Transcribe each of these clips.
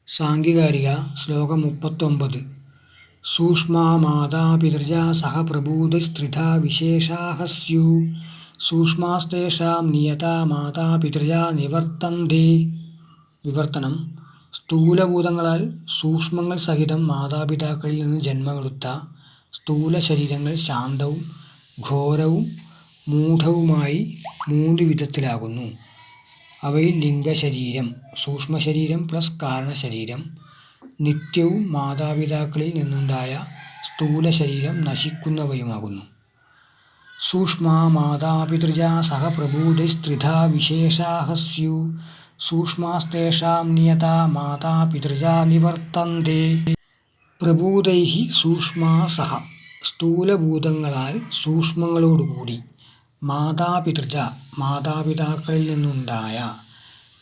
സാംഖ്യകാരിക ശ്ലോകം 39. സൂക്ഷ്മാ മാതാപിതൃജാ സഹ പ്രഭൂതസ്ത്രിധാ വിശേഷാഃ സ്യുഃ സൂക്ഷ്മാസ്തേഷാം നിയതാ മാതാപിതൃജാ നിവർത്തന്തെ. വിവർത്തനം: സ്ഥൂലഭൂതങ്ങളാൽ സൂക്ഷ്മങ്ങൾ സഹിതം മാതാപിതാക്കളിൽ നിന്ന് ജന്മമെടുത്ത സ്ഥൂല ശരീരങ്ങൾ ശാന്തവും ഘോരവും മൂഢവുമായി മൂന്ന് വിധത്തിലാകുന്നു. അവയിൽ ലിംഗശരീരം, സൂക്ഷ്മശരീരം പ്ലസ് കാരണശരീരം, നിത്യവും മാതാപിതാക്കളിൽ നിന്നുണ്ടായ സ്ഥൂലശരീരം നശിക്കുന്നവയുമാകുന്നു. സൂക്ഷ്മാ മാതാപിതൃജാ സഹ പ്രഭൂതൈസ്ത്രിധാ വിശേഷാഃ സ്യുഃ സൂക്ഷ്മാസ്തേഷാം നിയതാ മാതാപിതൃജാ നിവർത്തന്തെ. പ്രഭൂതൈഃ സൂക്ഷ്മാ സഹ, സ്ഥൂലഭൂതങ്ങളാൽ സൂക്ഷ്മങ്ങളോടുകൂടി, മാതാപിതൃജാ മാതാപിതാക്കളിൽ നിന്നുണ്ടായ,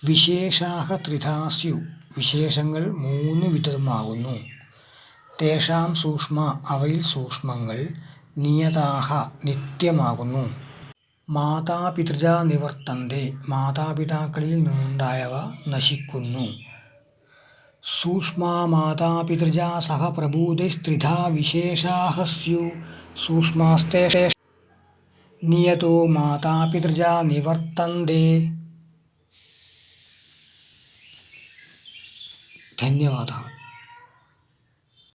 വിശേഷാഃ ത്രിധാ സ്യുഃ വിശേഷങ്ങൾ മൂന്ന് വിധമാകുന്നു. തേഷാം സൂക്ഷ്മാ അവയിൽ സൂക്ഷ്മങ്ങൾ, നിയതാഃ നിത്യമാകുന്നു. മാതാപിതൃജാ നിവർത്തന്തെ മാതാപിതാക്കളിൽ നിന്നുണ്ടായവ നശിക്കുന്നു. സൂക്ഷ്മാ മാതാപിതൃജാ സഹ പ്രഭൂതൈസ്ത്രിധാ വിശേഷാഃ സ്യുഃ സൂക്ഷ്മാസ്തേഷാം നിയതോ മാതാപിതൃജാ നിവർത്തന്തെ. ധന്യവാദः.